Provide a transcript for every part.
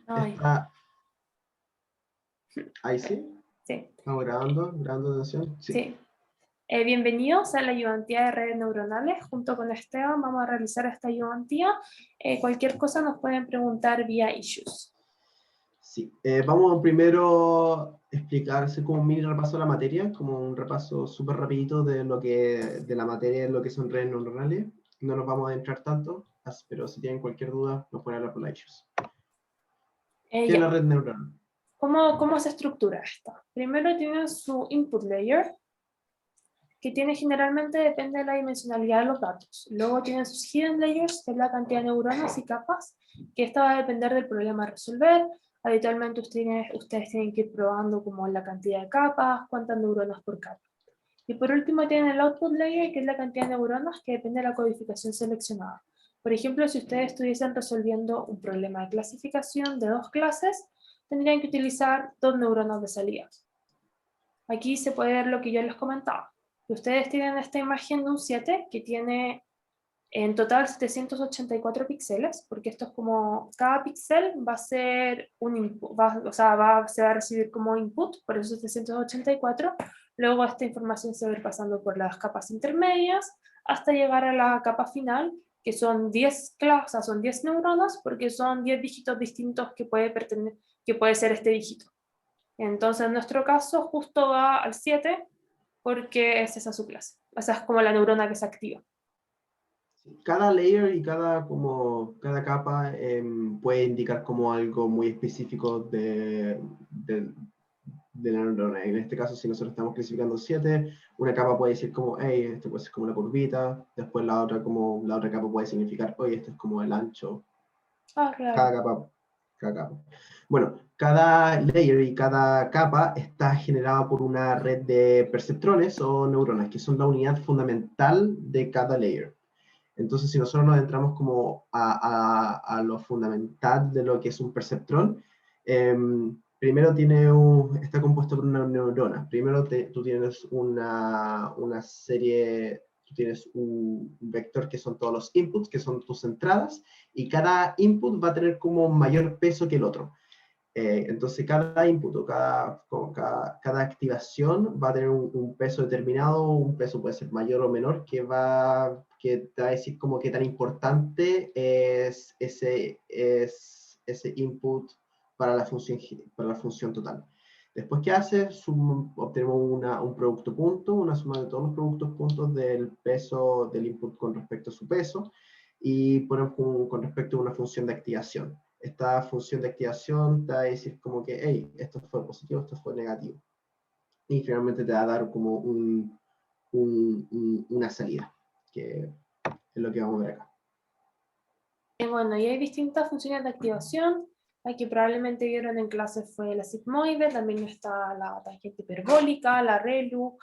Ay, Ahí sí. sí, Estamos grabando sesión. Sí. sí. Bienvenidos a la ayudantía de redes neuronales. Junto con Esteban vamos a realizar esta ayudantía. Cualquier cosa nos pueden preguntar vía issues. Sí. Vamos primero a explicarse como un mini repaso de la materia, como un repaso súper rapidito de la materia, de lo que son redes neuronales. No nos vamos a adentrar tanto, pero si tienen cualquier duda, nos pueden hablar por la issues. ¿Qué es Ya. la red neuronal? ¿Cómo se estructura esto? Primero tiene su input layer, que tiene generalmente depende de la dimensionalidad de los datos. Luego tienen sus hidden layers, que es la cantidad de neuronas y capas, que esta va a depender del problema a resolver. Habitualmente ustedes tienen que ir probando como la cantidad de capas, cuántas neuronas por capa. Y por último tienen el output layer, que es la cantidad de neuronas que depende de la codificación seleccionada. Por ejemplo, si ustedes estuviesen resolviendo un problema de clasificación de dos clases, tendrían que utilizar 2 neuronas de salida. Aquí se puede ver lo que yo les comentaba. Ustedes tienen esta imagen de un 7 que tiene en total 784 píxeles, porque esto es como, cada píxel va a ser un input, se va a recibir como input, por eso 784. Luego esta información se va a ir pasando por las capas intermedias hasta llegar a la capa final, que son 10 clases, son 10 neuronas, porque son 10 dígitos distintos que puede ser este dígito. Entonces, en nuestro caso, justo va al 7 porque es esa su clase. Esa es como la neurona que se activa. Cada layer y cada capa puede indicar como algo muy específico de la neurona. En este caso, si nosotros estamos clasificando 7, una capa puede decir como, hey, esto puede ser como una curvita, después la otra capa puede significar, oye, esto es como el ancho. Ah, claro. Cada capa. Bueno, cada layer y cada capa está generada por una red de perceptrones o neuronas, que son la unidad fundamental de cada layer. Entonces, si nosotros nos entramos como a lo fundamental de lo que es un perceptrón, primero está compuesto por una neurona. Primero tú tienes una serie, tú tienes un vector que son todos los inputs, que son tus entradas, y cada input va a tener como mayor peso que el otro. Entonces cada input o cada activación va a tener un peso determinado, un peso puede ser mayor o menor, que te va a decir como qué tan importante es ese input para la función total. Después, ¿qué hace? Obtenemos un producto punto, una suma de todos los productos puntos del peso del input con respecto a su peso, y ponemos con respecto a una función de activación. Esta función de activación te va a decir como que, hey, esto fue positivo, esto fue negativo. Y finalmente te va a dar como una salida, que es lo que vamos a ver acá. Bueno, y hay distintas funciones de activación. Aquí probablemente vieron en clase fue la sigmoide, también está la tangente hiperbólica, la ReLU,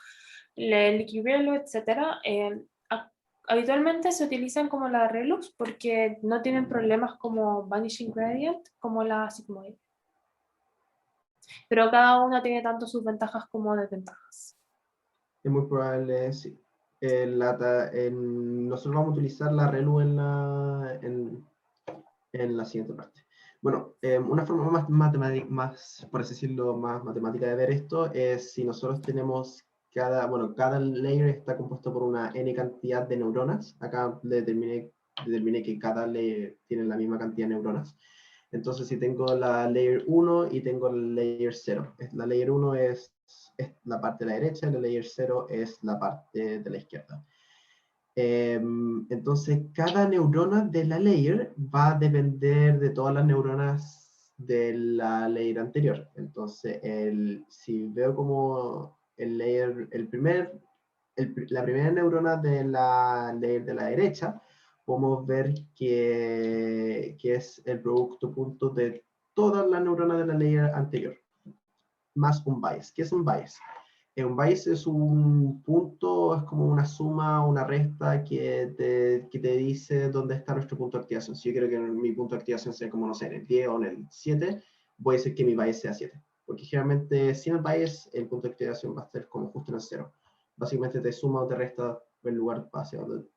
el equirelu, etc. Habitualmente se utilizan como la ReLux porque no tienen problemas como vanishing gradient como la sigmoide. Pero cada una tiene tanto sus ventajas como desventajas. Es muy probable, sí. Nosotros vamos a utilizar la ReLU en la siguiente parte. Bueno, una forma más matemática, por así decirlo, más matemática de ver esto es si nosotros tenemos cada layer está compuesto por una n cantidad de neuronas. Acá determiné que cada layer tiene la misma cantidad de neuronas. Entonces, si tengo la layer 1 y tengo la layer 0. La layer 1 es la parte de la derecha y la layer 0 es la parte de la izquierda. Entonces, cada neurona de la layer va a depender de todas las neuronas de la layer anterior. Entonces, si veo como la primera neurona de la layer de la derecha, podemos ver que es el producto punto de todas las neuronas de la layer anterior, más un bias. ¿Qué es un bias? Un bias es un punto, es como una suma, una resta que te dice dónde está nuestro punto de activación. Si yo quiero que mi punto de activación sea como, no sé, en el 10 o en el 7, voy a decir que mi bias sea 7. Porque generalmente sin el bias, el punto de activación va a estar como justo en el 0. Básicamente te suma o te resta el lugar hacia donde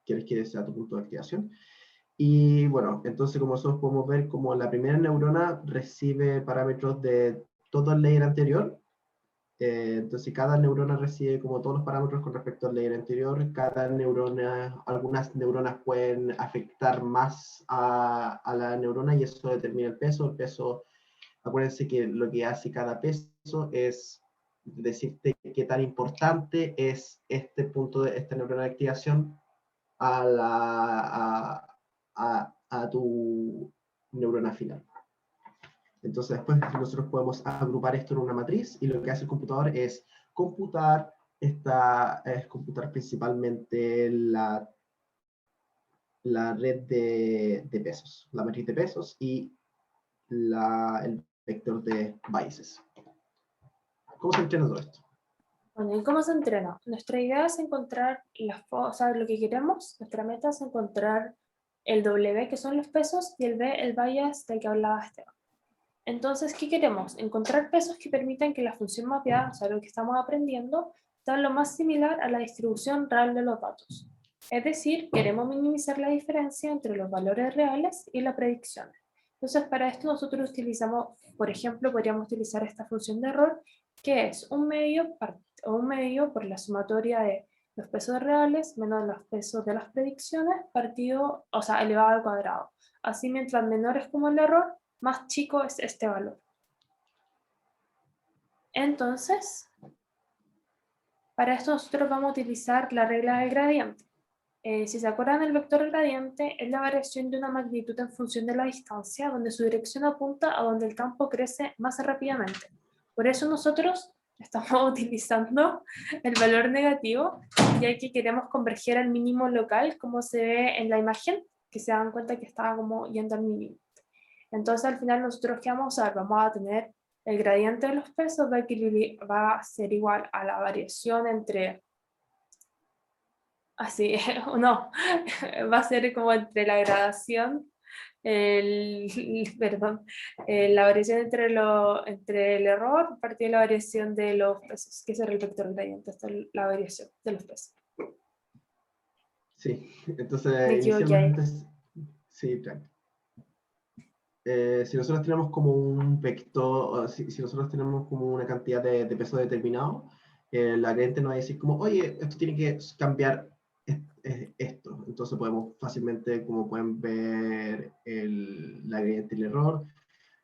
quieres que sea tu punto de activación. Y bueno, entonces como nosotros podemos ver, como la primera neurona recibe parámetros de todo el layer anterior. Entonces cada neurona recibe como todos los parámetros con respecto al layer anterior. Cada neurona, algunas neuronas pueden afectar más a la neurona y eso determina el peso. El peso, acuérdense que lo que hace cada peso es decirte qué tan importante es este punto de esta neurona de activación a tu neurona final. Entonces después nosotros podemos agrupar esto en una matriz y lo que hace el computador es computar, computar principalmente la red de pesos, la matriz de pesos y el vector de biases. ¿Cómo se entrena todo esto? Bueno, ¿y cómo se entrena? Nuestra idea es encontrar o sea, lo que queremos, nuestra meta es encontrar el W, que son los pesos, y el B, el bias del que hablaba Esteban. Entonces, ¿qué queremos? Encontrar pesos que permitan que la función mapeada, o sea, lo que estamos aprendiendo, sea lo más similar a la distribución real de los datos. Es decir, queremos minimizar la diferencia entre los valores reales y las predicciones. Entonces, para esto nosotros utilizamos, por ejemplo, podríamos utilizar esta función de error, que es un medio por la sumatoria de los pesos reales menos los pesos de las predicciones partido, o sea, elevado al cuadrado. Así, mientras menor es como el error, más chico es este valor. Entonces, para esto nosotros vamos a utilizar la regla del gradiente. Si se acuerdan, el vector gradiente es la variación de una magnitud en función de la distancia, donde su dirección apunta a donde el campo crece más rápidamente. Por eso nosotros estamos utilizando el valor negativo, ya que queremos converger al mínimo local, como se ve en la imagen, que se dan cuenta que estaba como yendo al mínimo. Entonces, al final, nosotros, ¿qué vamos a hacer? Vamos a tener el gradiente de los pesos, va a ser igual a la variación entre, así, no, va a ser como entre la gradación, perdón, la variación entre el error partido de la variación de los pesos, que es el vector gradiente, esta es la variación de los pesos. Sí, Me entonces equivoqué ahí. inicialmente, sí, claro. Si nosotros tenemos como un vector, si nosotros tenemos como una cantidad de peso determinado, la gradiente nos va a decir como, oye, esto tiene que cambiar esto. Entonces podemos fácilmente, como pueden ver, la gradiente y el error,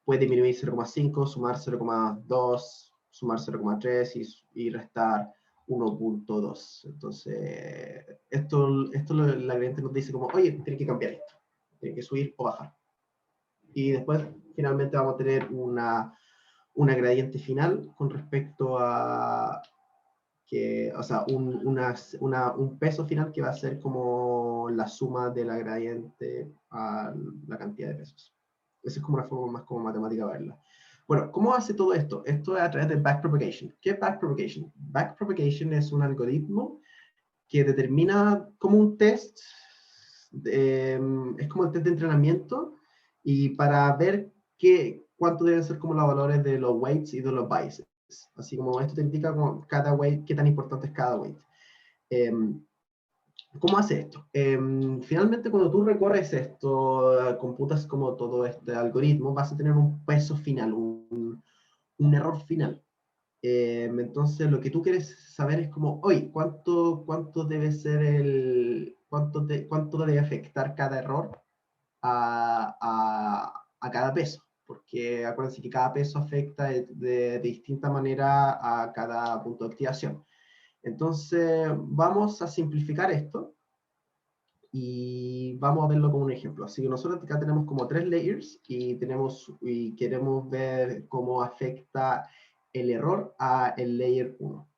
puede disminuir 0,5, sumar 0,2, sumar 0,3 y restar 1,2. Entonces, la gradiente nos dice como, oye, tiene que cambiar esto, tiene que subir o bajar. Y después, finalmente, vamos a tener una gradiente final con respecto a o sea, un peso final que va a ser como la suma de la gradiente a la cantidad de pesos. Esa es como una forma más como matemática de verla. Bueno, ¿cómo hace todo esto? Esto es a través de backpropagation. ¿Qué es backpropagation? Backpropagation es un algoritmo que determina como un test, es como el test de entrenamiento, y para ver cuánto deben ser como los valores de los weights y de los biases. Así como esto te indica como cada weight, qué tan importante es cada weight. ¿Cómo hace esto? Finalmente, cuando tú recorres esto, computas como todo este algoritmo, vas a tener un peso final, un error final. Entonces, lo que tú quieres saber es como, oye, ¿cuánto debe ser cuánto debe afectar cada error a cada peso? Porque acuérdense que cada peso afecta de distinta manera a cada punto de activación. Entonces, vamos a simplificar esto y vamos a verlo como un ejemplo. Así que nosotros acá tenemos como 3 layers y queremos ver cómo afecta el error a el layer 1.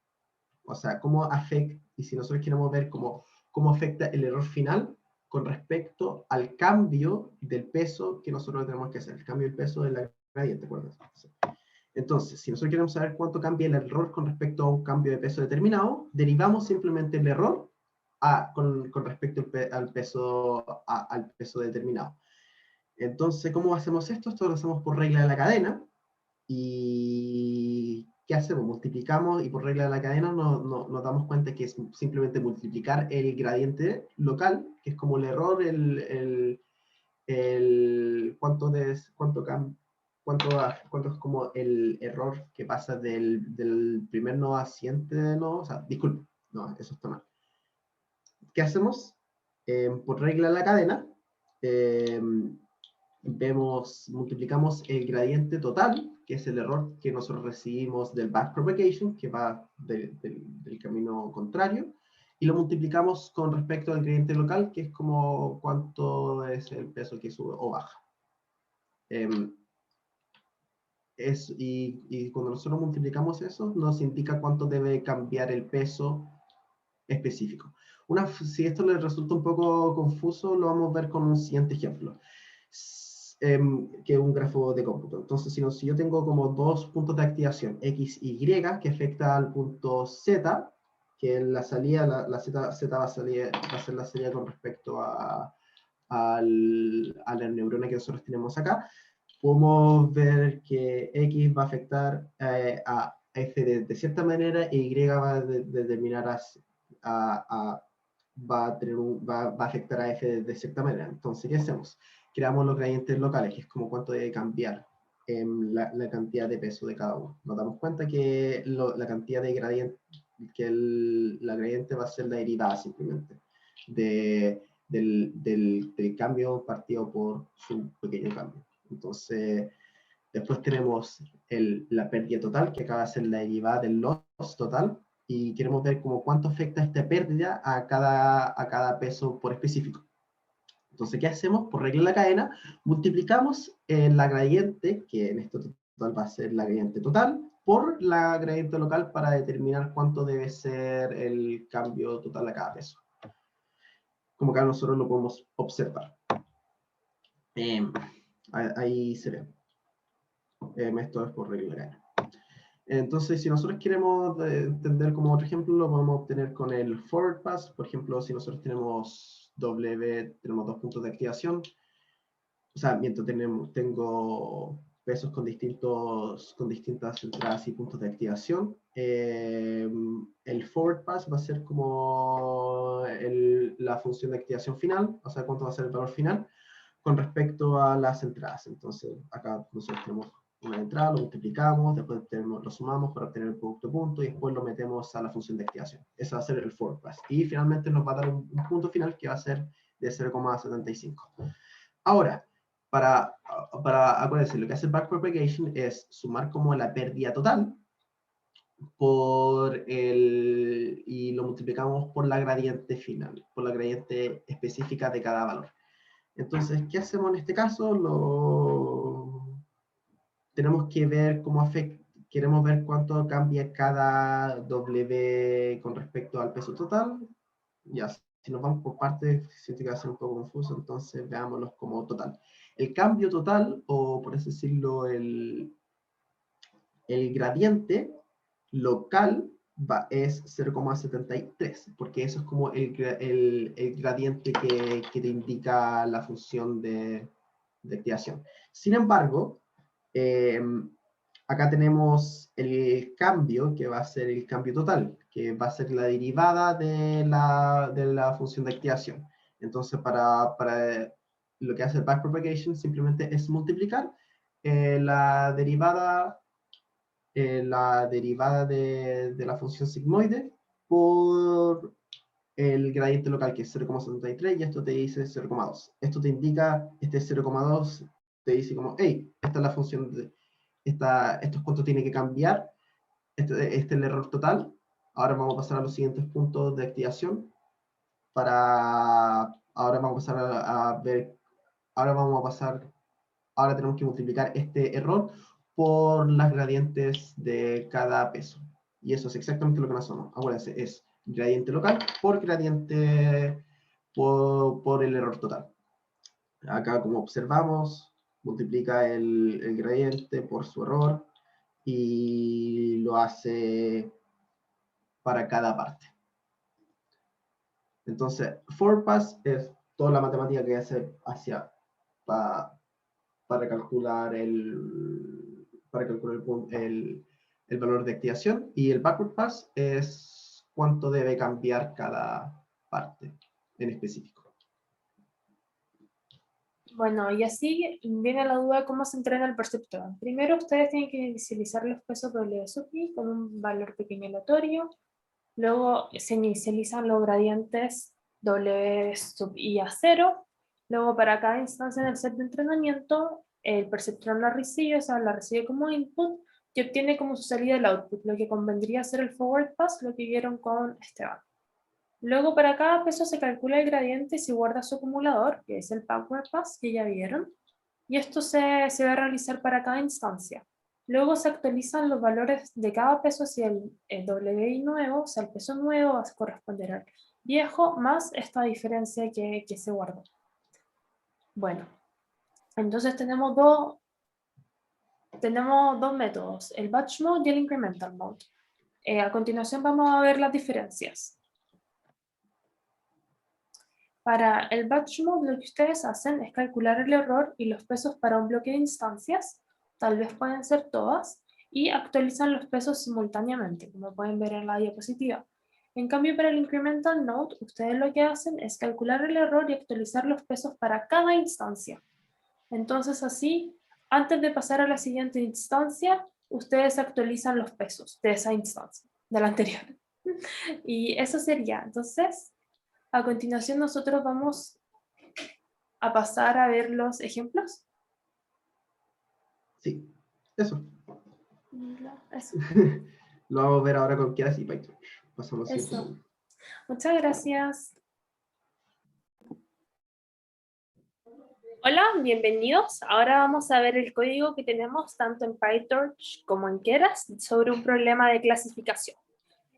O sea, cómo afecta, y si nosotros queremos ver cómo afecta el error final con respecto al cambio del peso que nosotros tenemos que hacer, el cambio del peso de la gradiente, ¿acuerdas? Entonces, si nosotros queremos saber cuánto cambia el error con respecto a un cambio de peso determinado, derivamos simplemente el error con respecto al peso determinado. Entonces, ¿cómo hacemos esto? Esto lo hacemos por regla de la cadena. ¿Y qué hacemos? Multiplicamos y por regla de la cadena nos damos cuenta que es simplemente multiplicar el gradiente local, que es como el error, cuánto es como el error que pasa del primer nodo al siguiente nodo. O sea, disculpe, no, eso está mal. ¿Qué hacemos? Por regla de la cadena, multiplicamos el gradiente total, que es el error que nosotros recibimos del backpropagation, que va del camino contrario, y lo multiplicamos con respecto al gradiente local, que es como cuánto es el peso que sube o baja. Y cuando nosotros multiplicamos eso, nos indica cuánto debe cambiar el peso específico. Si esto les resulta un poco confuso, lo vamos a ver con un siguiente ejemplo, que es un grafo de cómputo. Entonces, si yo tengo como dos puntos de activación, X y Y, que afecta al punto Z, que la salida, la Z va a ser la salida con respecto a la neurona que nosotros tenemos acá, podemos ver que X va a afectar a F de cierta manera y Y va a determinar va a afectar a F de cierta manera. Entonces, ¿qué hacemos? Creamos los gradientes locales, que es como cuánto debe cambiar la cantidad de peso de cada uno. Nos damos cuenta que la cantidad de gradiente, la gradiente va a ser la derivada simplemente del cambio partido por su pequeño cambio. Entonces, después tenemos la pérdida total, que acaba de ser la derivada del loss total, y queremos ver como cuánto afecta esta pérdida a cada peso por específico. Entonces, ¿qué hacemos? Por regla de la cadena, multiplicamos la gradiente, que en este total va a ser la gradiente total, por la gradiente local para determinar cuánto debe ser el cambio total a cada peso. Como acá nosotros lo podemos observar. Ahí se ve. Esto es por regla de cadena. Entonces, si nosotros queremos entender como otro ejemplo, lo podemos obtener con el forward pass. Por ejemplo, si nosotros tenemos tenemos dos puntos de activación, o sea, mientras tengo pesos con distintas entradas y puntos de activación, el forward pass va a ser como la función de activación final, o sea, cuánto va a ser el valor final con respecto a las entradas. Entonces, acá nosotros tenemos una entrada, lo multiplicamos, después lo sumamos para obtener el producto de punto y después lo metemos a la función de activación. Ese va a ser el forward pass. Y finalmente nos va a dar un punto final que va a ser de 0,75. Ahora, acuérdense, lo que hace backpropagation es sumar como la pérdida total y lo multiplicamos por la gradiente final, por la gradiente específica de cada valor. Entonces, ¿qué hacemos en este caso? Tenemos que ver cómo afecta, queremos ver cuánto cambia cada W con respecto al peso total. Ya, si nos vamos por partes, siento que va a ser un poco confuso, entonces veámoslos como total. El cambio total, o por así decirlo, el gradiente local es 0,73, porque eso es como el gradiente que te indica la función de activación. Sin embargo, acá tenemos el cambio, que va a ser el cambio total, que va a ser la derivada de la función de activación. Entonces, para lo que hace el backpropagation simplemente es multiplicar la derivada de la función sigmoide por el gradiente local, que es 0,73, y esto te dice 0,2. Esto te indica, este 0,2 te dice como, hey, esta es la función, esto es cuánto tiene que cambiar, este es el error total. Ahora vamos a pasar a los siguientes puntos de activación. Ahora vamos a pasar a ver, ahora tenemos que multiplicar este error por las gradientes de cada peso. Y eso es exactamente lo que hacemos. Acuérdense, es gradiente local por gradiente por el error total. Acá, como observamos, multiplica el gradiente por su error y lo hace para cada parte. Entonces, forward pass es toda la matemática que hace para calcular el valor de activación, y el backward pass es cuánto debe cambiar cada parte en específico. Bueno, y así viene la duda de cómo se entrena el perceptrón. Primero ustedes tienen que inicializar los pesos W sub i con un valor pequeño aleatorio. Luego se inicializan los gradientes W sub i a 0. Luego para cada instancia en el set de entrenamiento, el perceptrón la recibe, o sea, la recibe como input y obtiene como su salida el output, lo que convendría ser el forward pass, lo que vieron con Esteban. Luego para cada peso se calcula el gradiente y se guarda su acumulador, que es el backward pass que ya vieron, y esto se va a realizar para cada instancia. Luego se actualizan los valores de cada peso si el WI nuevo, o sea, el peso nuevo va a corresponder al viejo más esta diferencia que se guardó. Bueno, entonces tenemos dos métodos, el batch mode y el incremental mode. A continuación vamos a ver las diferencias. Para el batch mode lo que ustedes hacen es calcular el error y los pesos para un bloque de instancias, tal vez pueden ser todas, y actualizan los pesos simultáneamente, como pueden ver en la diapositiva. En cambio, para el incremental node, ustedes lo que hacen es calcular el error y actualizar los pesos para cada instancia. Entonces así, antes de pasar a la siguiente instancia, ustedes actualizan los pesos de esa instancia, de la anterior. Y eso sería, entonces, a continuación nosotros vamos a pasar a ver los ejemplos. Sí, eso. Eso. Lo vamos a ver ahora con Keras y Python. Pasamos al siguiente Eso. módulo. Muchas gracias. Hola, bienvenidos. Ahora vamos a ver el código que tenemos tanto en PyTorch como en Keras sobre un problema de clasificación.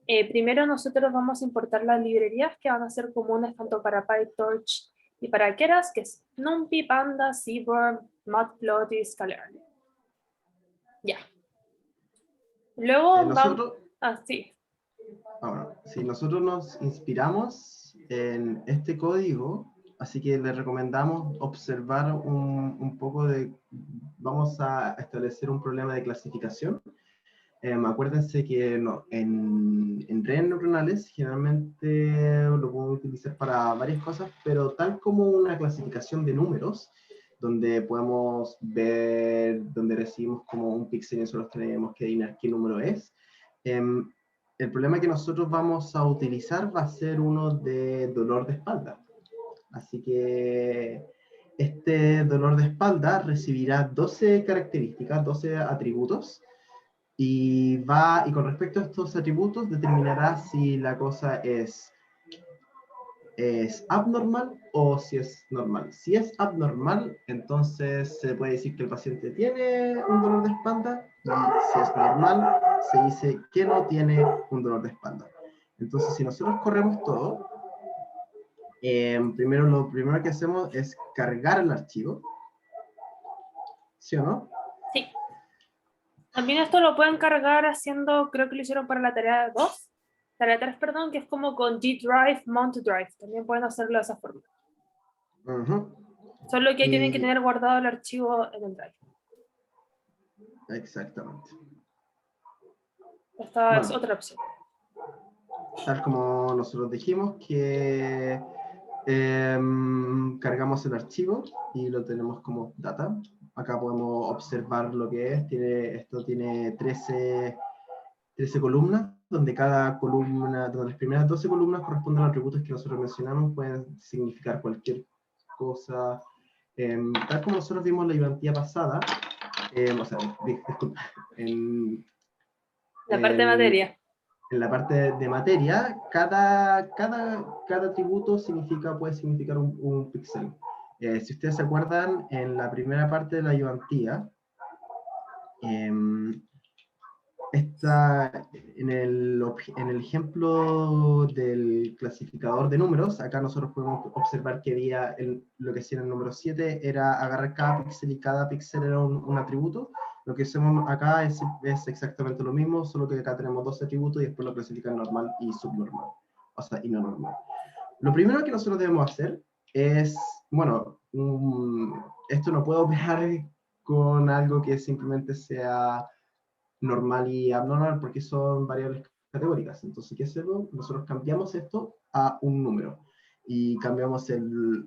Primero nosotros vamos a importar las librerías que van a ser comunes tanto para PyTorch y para Keras, que es NumPy, Panda, Seaborn, Matplotlib y Scalern. Ya. Luego Nosotros, sí. ahora, sí, nosotros nos inspiramos en este código, así que les recomendamos observar un poco de, vamos a establecer un problema de clasificación. Acuérdense que en redes neuronales generalmente lo podemos utilizar para varias cosas, pero tal como una clasificación de números, donde podemos ver, donde recibimos como un píxel y nosotros tenemos que adivinar qué número es, el problema que nosotros vamos a utilizar va a ser uno de dolor de espalda. Así que este dolor de espalda recibirá 12 características, 12 atributos, y con respecto a estos atributos determinará si la cosa es abnormal o si es normal. Si es abnormal, entonces se puede decir que el paciente tiene un dolor de espalda, y si es normal, se dice que no tiene un dolor de espalda. Entonces, si nosotros corremos todo, lo primero que hacemos es cargar el archivo, ¿sí o no? Sí. También esto lo pueden cargar haciendo, creo que lo hicieron para la tarea 2, tarea 3, perdón, que es como con G-Drive, Mount Drive. También pueden hacerlo de esa forma. Solo que tienen que tener guardado el archivo en el Drive. Exactamente. Esta es otra opción. Tal como nosotros dijimos, que cargamos el archivo y lo tenemos como data. Acá podemos observar lo que es. Esto tiene 13 columnas, donde cada columna, donde las primeras 12 columnas corresponden a atributos que nosotros mencionamos, pueden significar cualquier cosa. Tal como nosotros vimos la ayudantía pasada, disculpa, en la parte de materia. En la parte de materia, cada atributo puede significar un píxel. Si ustedes se acuerdan, en la primera parte de la ayudantía, en el ejemplo del clasificador de números, acá nosotros podemos observar que había lo que hacía en el número 7 era agarrar cada píxel y cada píxel era un atributo. Lo que hacemos acá es exactamente lo mismo, solo que acá tenemos 2 atributos y después lo clasifican normal y subnormal, o sea, y no normal. Lo primero que nosotros debemos hacer es, bueno, esto no puede operar con algo que simplemente sea normal y abnormal porque son variables categóricas. Entonces, ¿qué hacemos? Nosotros cambiamos esto a un número. Y cambiamos el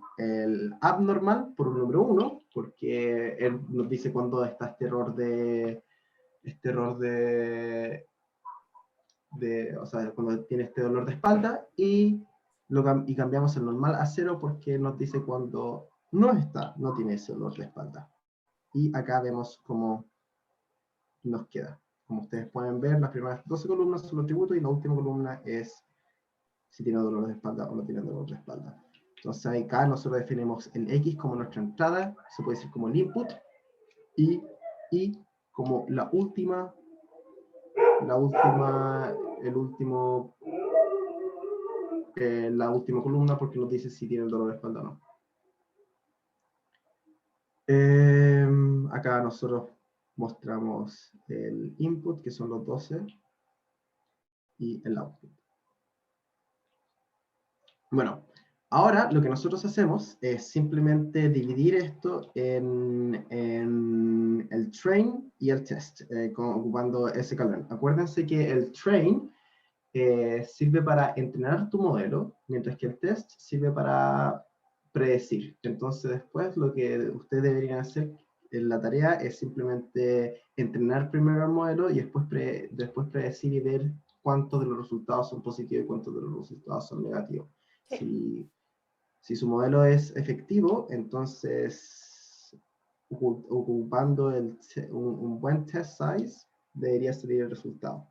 abnormal por un número 1, porque él nos dice cuando está este error o sea, cuando tiene este dolor de espalda, y cambiamos el normal a 0 porque nos dice cuando no tiene ese dolor de espalda. Y acá vemos cómo nos queda. Como ustedes pueden ver, las primeras 12 columnas son los atributos y la última columna es si tiene dolor de espalda o no tiene dolor de espalda. Entonces acá nosotros definimos el X como nuestra entrada, se puede decir como el input, y como la última, la última columna, porque nos dice si tiene dolor de espalda o no. Acá nosotros mostramos el input, que son los 12, y el output. Bueno, ahora lo que nosotros hacemos es simplemente dividir esto en el train y el test, ocupando ese calor. Acuérdense que el train sirve para entrenar tu modelo, mientras que el test sirve para predecir. Entonces después lo que ustedes deberían hacer en la tarea es simplemente entrenar primero el modelo y después predecir y ver cuántos de los resultados son positivos y cuántos de los resultados son negativos. Sí. Si su modelo es efectivo, entonces ocupando un buen test size debería salir el resultado.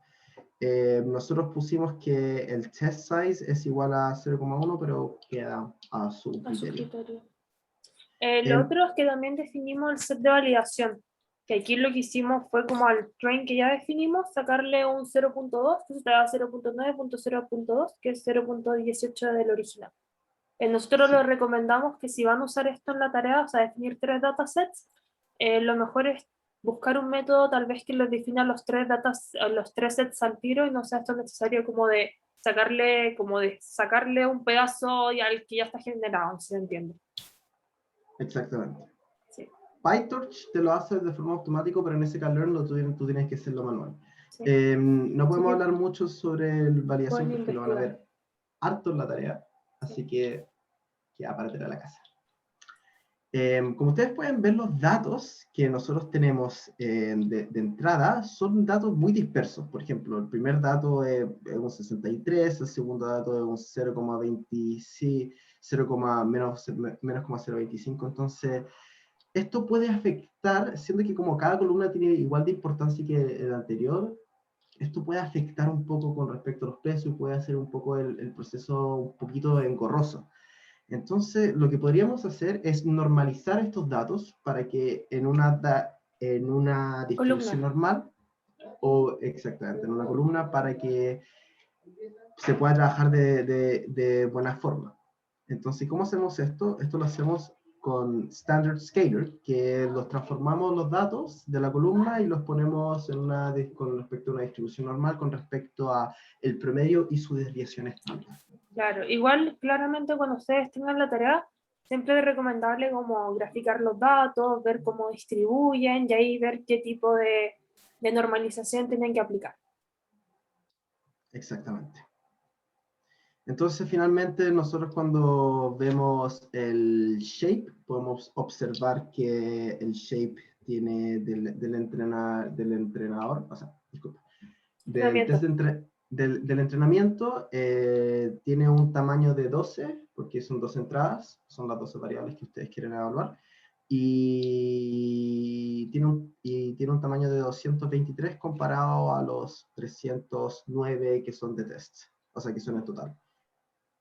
Nosotros pusimos que el test size es igual a 0,1, pero queda a su criterio. Lo otro es que también definimos el set de validación, que aquí lo que hicimos fue como al train que ya definimos, sacarle un 0.2, entonces te da 0.9.0.2, que es 0.18 del original. Nosotros les recomendamos que si van a usar esto en la tarea, o sea, definir 3 datasets, lo mejor es buscar un método tal vez que les defina los 3 sets al tiro y no sea esto necesario como de sacarle un pedazo y al que ya está generado, si se entiende. Exactamente. Sí. PyTorch te lo hace de forma automática, pero en ese calor tú tienes que hacerlo manual. Sí. No podemos hablar mucho sobre validación porque lo van a ver harto en la tarea, así que queda para tirar a la casa. Como ustedes pueden ver, los datos que nosotros tenemos de entrada son datos muy dispersos. Por ejemplo, el primer dato es un 63, el segundo dato es un 0,025. Entonces, esto puede afectar, siendo que como cada columna tiene igual de importancia que el anterior, esto puede afectar un poco con respecto a los precios, puede hacer un poco el proceso un poquito engorroso. Entonces, lo que podríamos hacer es normalizar estos datos para que en una distribución normal, o exactamente en una columna, para que se pueda trabajar de buena forma. Entonces, ¿cómo hacemos esto? Esto lo hacemos con Standard Scalar, que los transformamos los datos de la columna y los ponemos con respecto a una distribución normal, con respecto a el promedio y su desviación estándar. Claro, igual claramente cuando ustedes tengan la tarea, siempre es recomendable como graficar los datos, ver cómo distribuyen y ahí ver qué tipo de normalización tienen que aplicar. Exactamente. Entonces, finalmente, nosotros cuando vemos el shape, podemos observar que el shape tiene del entrenador, o sea, disculpa, del test del entrenamiento, tiene un tamaño de 12, porque son 12 entradas, son las 12 variables que ustedes quieren evaluar, y tiene un tamaño de 223 comparado a los 309 que son de test, o sea, que son en total.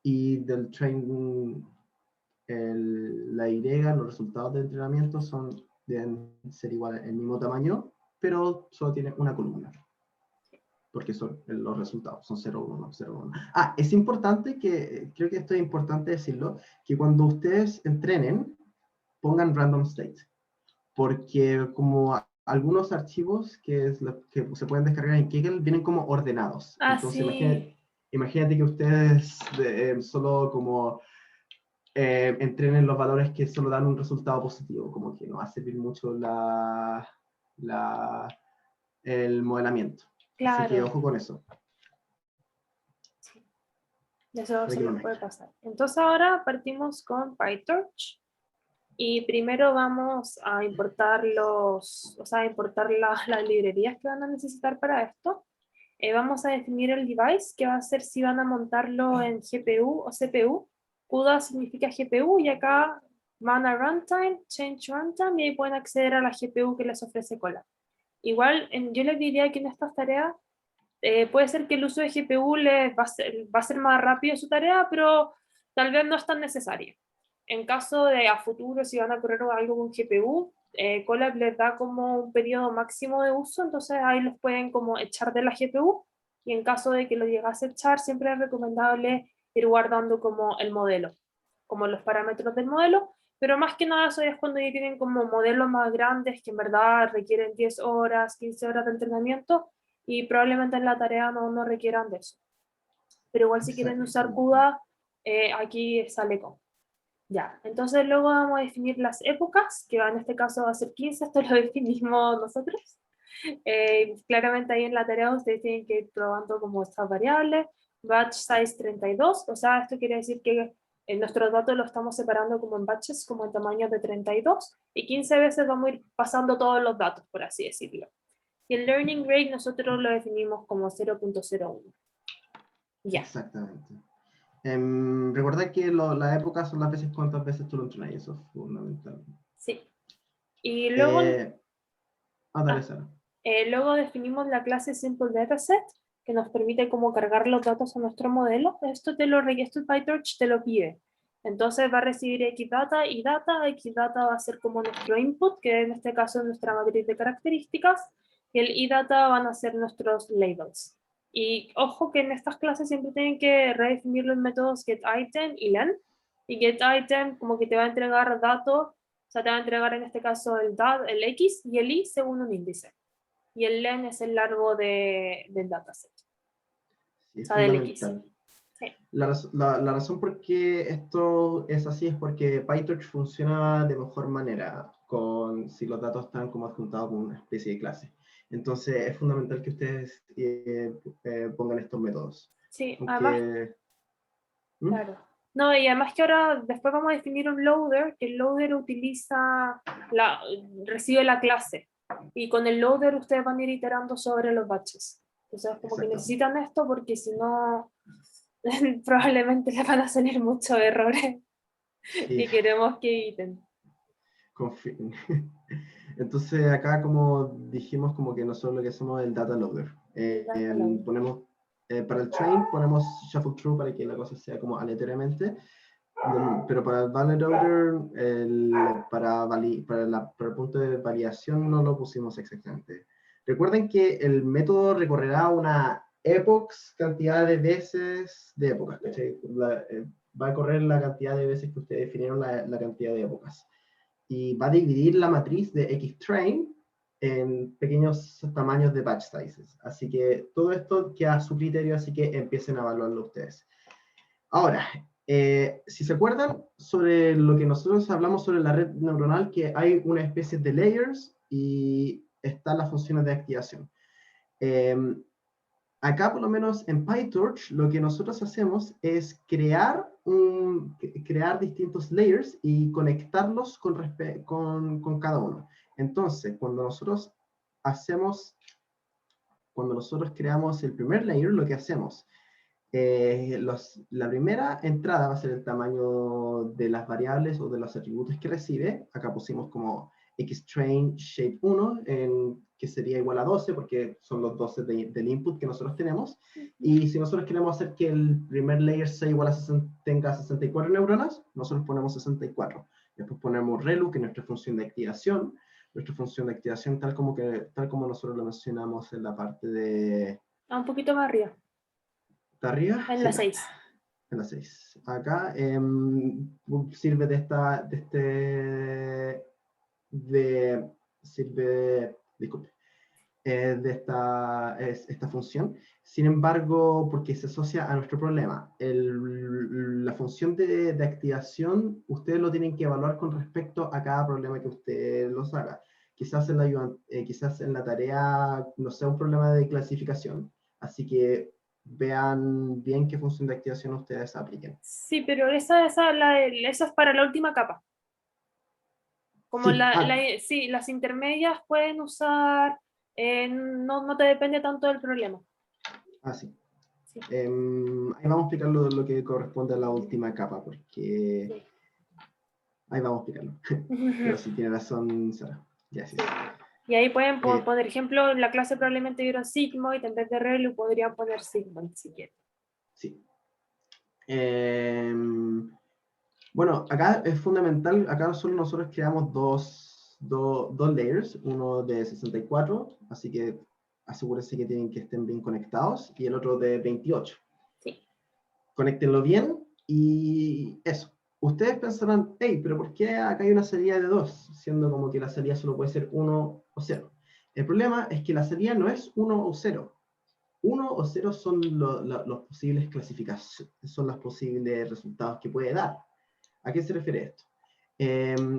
Y del train, la Y, los resultados de entrenamiento deben ser igual, el mismo tamaño, pero solo tiene una columna, porque son los resultados, son 0, 1, 0, 1. Es importante creo que esto es importante decirlo, que cuando ustedes entrenen, pongan random state, porque como algunos archivos que se pueden descargar en Kaggle vienen como ordenados. Entonces, sí. imagínate que ustedes solo como entrenen los valores que solo dan un resultado positivo, como que no va a servir mucho el modelamiento. Claro. Así que ojo con eso. Eso para se que lo nos puede muestre. pasar. Entonces ahora partimos con PyTorch y primero vamos a importar importar las librerías que van a necesitar para esto. Vamos a definir el device, que va a ser si van a montarlo en GPU o CPU. CUDA significa GPU y acá van a runtime, change runtime y ahí pueden acceder a la GPU que les ofrece Colab. Igual, yo les diría que en estas tareas puede ser que el uso de GPU va a ser más rápido su tarea, pero tal vez no es tan necesario. En caso de a futuro, si van a correr algo con GPU, Colab les da como un periodo máximo de uso, entonces ahí los pueden como echar de la GPU y en caso de que lo llegase a echar, siempre es recomendable ir guardando como el modelo, como los parámetros del modelo, pero más que nada eso es cuando ya tienen como modelos más grandes que en verdad requieren 10 horas, 15 horas de entrenamiento y probablemente en la tarea no requieran de eso. Pero igual si quieren usar Exactamente. CUDA, aquí sale con. Ya, entonces luego vamos a definir las épocas, que en este caso va a ser 15, esto lo definimos nosotros. Claramente ahí en la tarea ustedes tienen que ir probando como estas variables. Batch size 32, o sea, esto quiere decir que en nuestros datos lo estamos separando como en batches, como en tamaños de 32, y 15 veces vamos a ir pasando todos los datos, por así decirlo. Y el learning rate nosotros lo definimos como 0.01. Ya, Exactamente. Recordad que las épocas son las veces cuántas veces tú lo entrenas, eso es fundamental. sí. Y luego, Eh, Dale, ah, Sara. luego definimos la clase Simple Dataset, que nos permite como cargar los datos a nuestro modelo. Esto PyTorch te lo pide. Entonces va a recibir Xdata y data. Xdata va a ser como nuestro input, que en este caso es nuestra matriz de características, y el iData van a ser nuestros labels. Y ojo que en estas clases siempre tienen que redefinir los métodos getItem y len. Y getItem como que te va a entregar datos, o sea, te va a entregar en este caso el X y el Y según un índice y el len es el largo del dataset, Sí, o es sea, del X. fundamental. Sí, La razón por qué esto es así es porque PyTorch funciona de mejor manera si los datos están como adjuntados con una especie de clase. Entonces es fundamental que ustedes pongan estos métodos. sí, además, Aunque... ¿Mm? claro. No, y además que ahora después vamos a definir un loader, que el loader recibe la clase. Y con el loader ustedes van a ir iterando sobre los batches. Entonces, como que Exactamente. necesitan esto porque si no, probablemente les van a salir muchos errores Sí, y queremos que eviten. confío. Entonces acá como dijimos como que nosotros lo que hacemos es el data loader. El data loader. Ponemos, para el train ponemos shuffle true para que la cosa sea como aleatoriamente, pero para el value loader, para el punto de variación no lo pusimos exactamente. Recuerden que el método recorrerá una epochs cantidad de veces de épocas. Va a correr la cantidad de veces que ustedes definieron la cantidad de épocas. Y va a dividir la matriz de xtrain en pequeños tamaños de batch sizes. Así que todo esto queda a su criterio, así que empiecen a evaluarlo ustedes. Ahora, si se acuerdan sobre lo que nosotros hablamos sobre la red neuronal, que hay una especie de layers y están las funciones de activación. Acá, por lo menos en PyTorch, lo que nosotros hacemos es crear distintos layers y conectarlos con cada uno. Entonces, cuando nosotros creamos el primer layer, lo que hacemos, la primera entrada va a ser el tamaño de las variables o de los atributos que recibe. Acá pusimos como xtrain shape 1, que sería igual a 12, porque son los 12 del input que nosotros tenemos. Y si nosotros queremos hacer que el primer layer sea igual a tenga 64 neuronas, nosotros ponemos 64. Después ponemos relu, que es nuestra función de activación. Nuestra función de activación, tal como nosotros lo mencionamos en la parte de Un poquito más arriba, arriba, en sí, la acá. 6. En la 6. Acá sirve disculpe, de esta función. Sin embargo, porque se asocia a nuestro problema, la función de activación, ustedes lo tienen que evaluar con respecto a cada problema que ustedes los haga. Quizás en la tarea no sea un problema de clasificación, así que vean bien qué función de activación ustedes apliquen. Sí, pero esa es para la última capa. Como Sí, sí, las intermedias pueden usar, no te depende tanto del problema. sí. Sí. Ahí vamos a explicar lo que corresponde a la última capa, porque Sí. ahí vamos a explicarlo. Pero sí, tiene razón, Sara. Gracias. Y ahí pueden Eh, por ejemplo, en la clase probablemente hubiera Sigmoid, en vez de Relu podrían poner Sigmoid si quieren. sí. Bueno, acá es fundamental, acá solo nosotros creamos dos layers, uno de 64, así que asegúrense que estén bien conectados, y el otro de 28. Sí. Conéctenlo bien y eso. Ustedes pensarán, hey, pero ¿por qué acá hay una salida de 2? Siendo como que la salida solo puede ser 1 o 0. El problema es que la salida no es 1 o 0. 1 o 0 son los posibles clasificaciones, son los posibles resultados que puede dar. ¿A qué se refiere esto?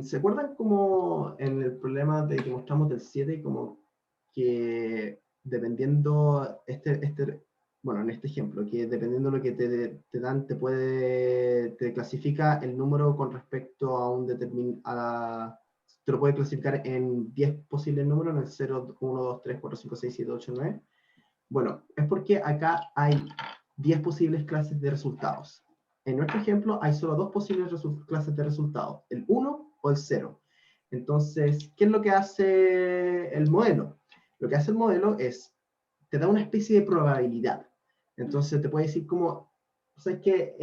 ¿Se acuerdan como en el problema de que mostramos del 7, como que dependiendo, bueno, en este ejemplo, que dependiendo de lo que te dan, te clasifica el número con respecto a un determinado, te lo puede clasificar en 10 posibles números, en el 0, 1, 2, 3, 4, 5, 6, 7, 8, 9. Bueno, es porque acá hay 10 posibles clases de resultados. En nuestro ejemplo hay solo dos posibles clases de resultados, el 1 o el 0. Entonces, ¿qué es lo que hace el modelo? Lo que hace el modelo es, te da una especie de probabilidad. Entonces te puede decir como, o sea, es que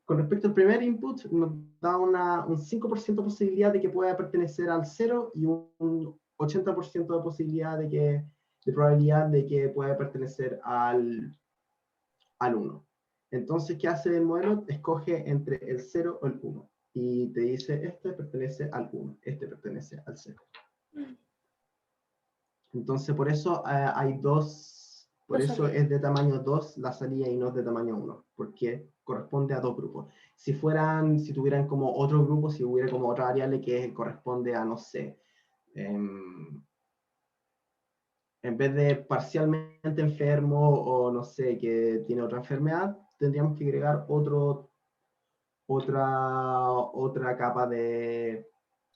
con respecto al primer input nos da un 5% de posibilidad de que pueda pertenecer al 0 y un 80% de posibilidad de probabilidad de que pueda pertenecer al 1. Entonces, ¿qué hace el modelo? Escoge entre el 0 o el 1. Y te dice, este pertenece al 1, este pertenece al 0. Entonces, por eso por eso es de tamaño 2 la salida y no es de tamaño 1, porque corresponde a dos grupos. Si tuvieran como otro grupo, si hubiera como otra variable que corresponde a, no sé, en vez de parcialmente enfermo o no sé, que tiene otra enfermedad, tendríamos que agregar otra capa de...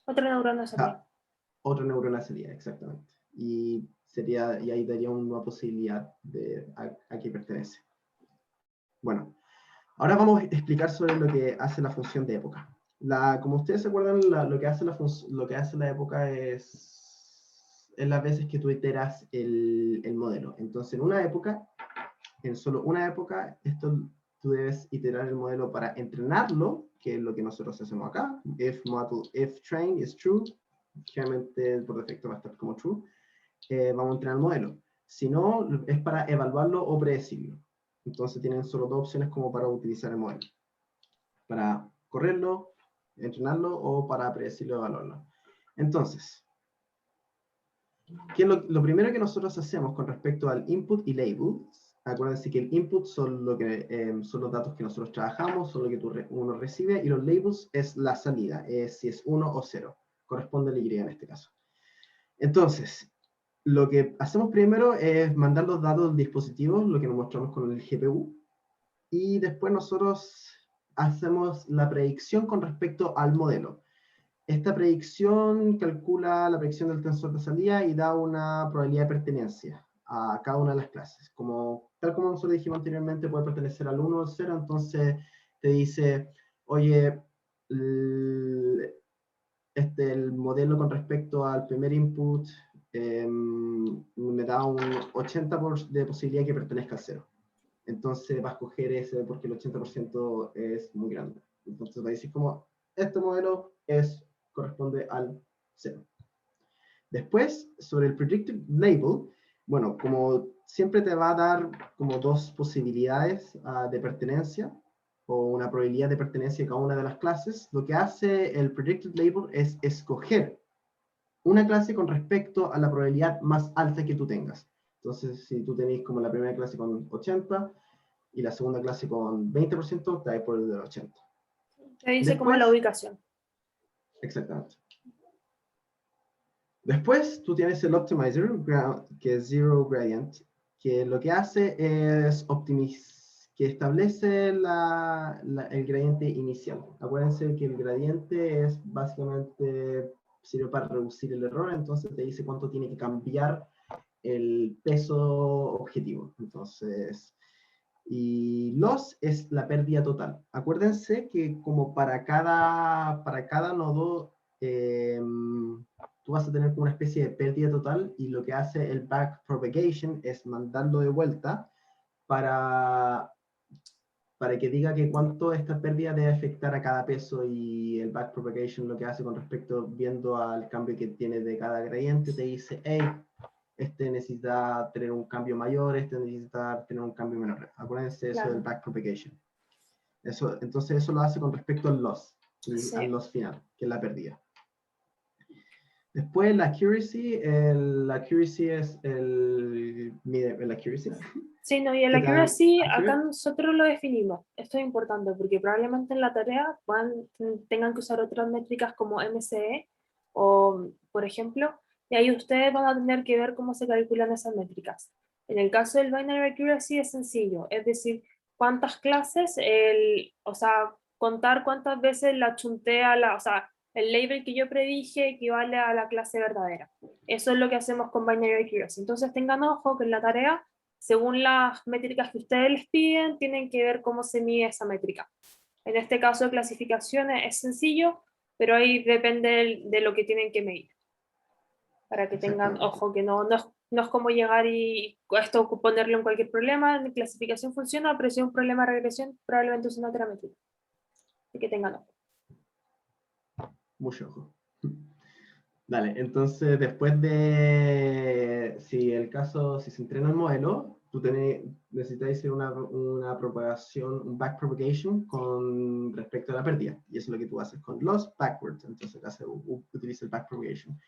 Otra neurona salida. Otra neurona sería, exactamente. Y ahí daría una posibilidad de a qué pertenece. Bueno, ahora vamos a explicar sobre lo que hace la función de época. Como ustedes se acuerdan, lo que hace la época es las veces que tú iteras el modelo. Entonces, en solo una época, tú debes iterar el modelo para entrenarlo, que es lo que nosotros hacemos acá. If train is true, generalmente por defecto va a estar como true. Vamos a entrenar el modelo. Si no, es para evaluarlo o predecirlo. Entonces tienen solo dos opciones como para utilizar el modelo. Para correrlo, entrenarlo o para predecirlo o evaluarlo. Entonces, lo primero que nosotros hacemos con respecto al input y label, acuérdense que el input son los datos que nosotros trabajamos, son lo que uno recibe, y los labels es la salida, si es 1 o 0. Corresponde a la Y en este caso. Entonces, lo que hacemos primero es mandar los datos del dispositivo, lo que nos mostramos con el GPU, y después nosotros hacemos la predicción con respecto al modelo. Esta predicción calcula la predicción del tensor de salida y da una probabilidad de pertenencia a cada una de las clases. Tal como nosotros dijimos anteriormente, puede pertenecer al 1 o al 0, entonces te dice, oye, el modelo con respecto al primer input me da un 80% de posibilidad que pertenezca al 0. Entonces va a escoger ese porque el 80% es muy grande. Entonces va a decir como, este modelo corresponde al 0. Después, sobre el predicted label, bueno, como siempre te va a dar como dos posibilidades de pertenencia, o una probabilidad de pertenencia a cada una de las clases, lo que hace el predicted label es escoger una clase con respecto a la probabilidad más alta que tú tengas. Entonces, si tú tenés como la primera clase con 80 y la segunda clase con 20%, te vas por el del 80. Te dice como Después, la ubicación. exactamente. Después, tú tienes el optimizer, que es zero gradient, que lo que hace es que establece el gradiente inicial. Acuérdense que el gradiente es básicamente, sirve para reducir el error, entonces te dice cuánto tiene que cambiar el peso objetivo. Entonces, y loss es la pérdida total. Acuérdense que como para cada nodo, tú vas a tener como una especie de pérdida total, y lo que hace el backpropagation es mandarlo de vuelta para que diga que cuánto esta pérdida debe afectar a cada peso, y el backpropagation lo que hace con respecto, viendo al cambio que tiene de cada gradiente, te dice, hey, este necesita tener un cambio mayor, este necesita tener un cambio menor. Acuérdense eso del backpropagation. Eso, entonces eso lo hace con respecto al loss, al loss final, que es la pérdida. Después la accuracy es el accuracy. Sí, no, y el accuracy, acá nosotros lo definimos. Esto es importante porque probablemente en la tarea tengan que usar otras métricas como MCE o, por ejemplo, y ahí ustedes van a tener que ver cómo se calculan esas métricas. En el caso del binary accuracy es sencillo, es decir, cuántas clases, o sea, contar cuántas veces la chuntea, o sea, el label que yo predije equivale a la clase verdadera. Eso es lo que hacemos con binary accuracy. Entonces tengan ojo que en la tarea, según las métricas que ustedes les piden, tienen que ver cómo se mide esa métrica. En este caso de clasificaciones es sencillo, pero ahí depende de lo que tienen que medir. Para que tengan ojo, que no es como llegar y esto ponerlo en cualquier problema. En clasificación funciona, pero si es un problema de regresión, probablemente es una otra métrica. Así que tengan ojo. Mucho ojo. Dale, entonces después de, si se entrena el modelo, tú necesitas hacer una propagación, un backpropagation con respecto a la pérdida. Y eso es lo que tú haces con loss backwards. Entonces utiliza el backpropagation.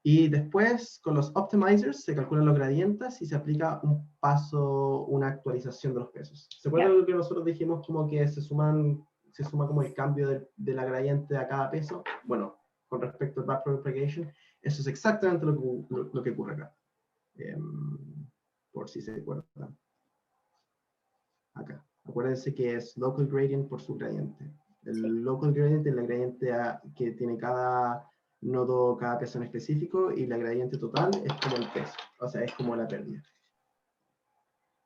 Y después, con los optimizers, se calculan los gradientes y se aplica una actualización de los pesos. ¿Se acuerdan lo que nosotros dijimos como que se suma como el cambio de la gradiente a cada peso? Bueno, con respecto al backpropagation, eso es exactamente lo que ocurre acá. Por si se acuerdan. Acá. Acuérdense que es local gradient por su gradiente. El local gradient es la gradiente que tiene cada nodo, cada peso en específico, y la gradiente total es como el peso, o sea, es como la pérdida.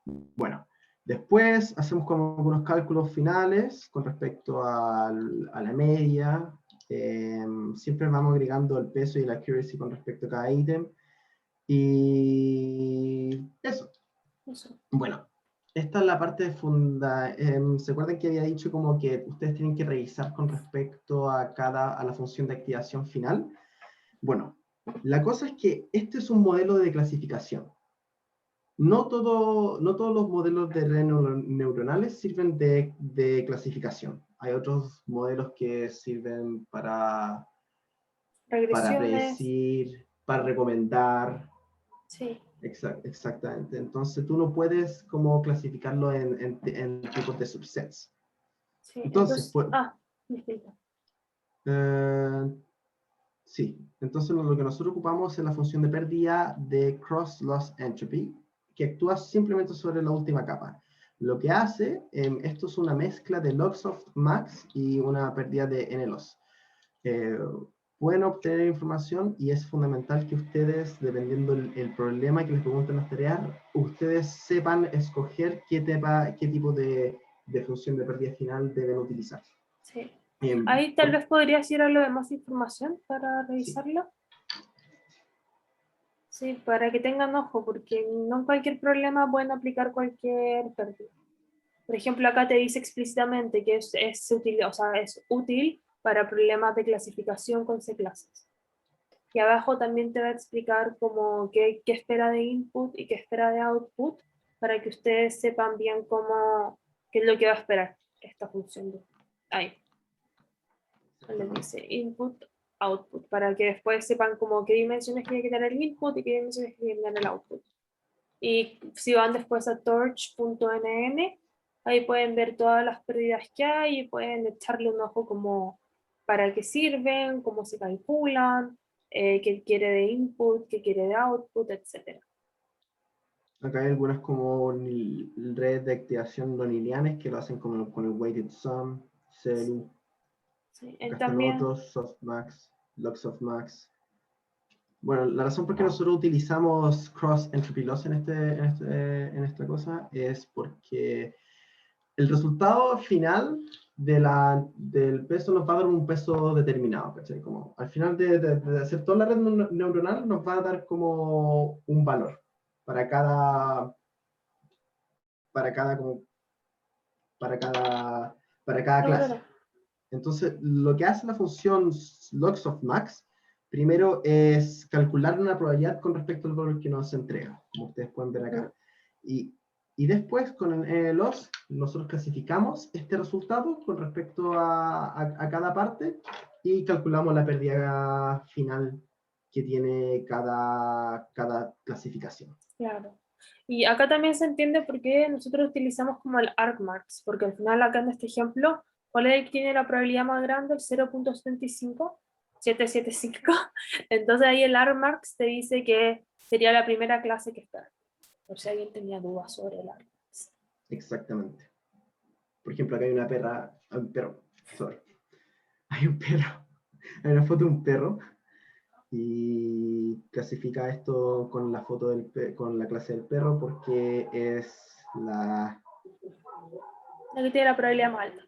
Bueno, después hacemos como algunos cálculos finales con respecto a la media. Siempre vamos agregando el peso y la accuracy con respecto a cada ítem. Y eso. Bueno, esta es la parte de ¿se acuerdan que había dicho como que ustedes tienen que revisar con respecto a la función de activación final? Bueno, la cosa es que este es un modelo de clasificación. No todos los modelos de redes neuronales sirven de clasificación. Hay otros modelos que sirven para predecir, para recomendar. Sí. Exactamente. Entonces tú no puedes como clasificarlo en tipos de subsets. Sí, entonces disculpa. Sí, entonces lo que nosotros ocupamos es la función de pérdida de cross-loss entropy, que actúa simplemente sobre la última capa. Lo que hace, esto es una mezcla de logsoft max y una pérdida de nloss. Pueden obtener información, y es fundamental que ustedes, dependiendo el problema que les pregunten las tareas, ustedes sepan escoger qué tipo de función de pérdida final deben utilizar. Sí. Ahí tal vez podrías ir a lo de más información para revisarlo. Sí, para que tengan ojo, porque no en cualquier problema pueden aplicar cualquier pérdida. Por ejemplo, acá te dice explícitamente que es útil para problemas de clasificación con C-clases. Y abajo también te va a explicar como qué espera de input y qué espera de output, para que ustedes sepan bien qué es lo que va a esperar esta función. Ahí. Les dice input, output, para que después sepan como qué dimensiones tiene que tener el input y qué dimensiones tiene que tener el output. Y si van después a torch.nm, ahí pueden ver todas las pérdidas que hay y pueden echarle un ojo como para qué sirven, cómo se calculan, qué quiere de input, qué quiere de output, etc. Acá hay algunas como redes de activación no lineales que lo hacen con el weighted sum, CELU. Sí, Acá están también, otros, softmax, logsoftmax. Bueno, la razón por qué nosotros utilizamos cross entropy loss en esta cosa es porque el resultado final del peso nos va a dar un peso determinado, ¿cachai? Como al final de hacer toda la red neuronal nos va a dar como un valor para cada, para cada, como, para cada no, clase. claro, Entonces, lo que hace la función logsoftmax, primero es calcular una probabilidad con respecto al valor que nos entrega, como ustedes pueden ver acá. Y después, con el loss, nosotros clasificamos este resultado con respecto a cada parte y calculamos la pérdida final que tiene cada clasificación. claro. Y acá también se entiende por qué nosotros utilizamos como el argmax, porque al final acá en este ejemplo, ¿cuál es el que tiene la probabilidad más grande? El 0.75775. Entonces ahí el argmax te dice que sería la primera clase que está. Por si alguien tenía dudas sobre el argmax. Exactamente. Por ejemplo, acá hay una perro, sorry. Hay un perro, hay una foto de un perro y clasifica esto con la foto con la clase del perro porque es la... La que tiene la probabilidad más alta.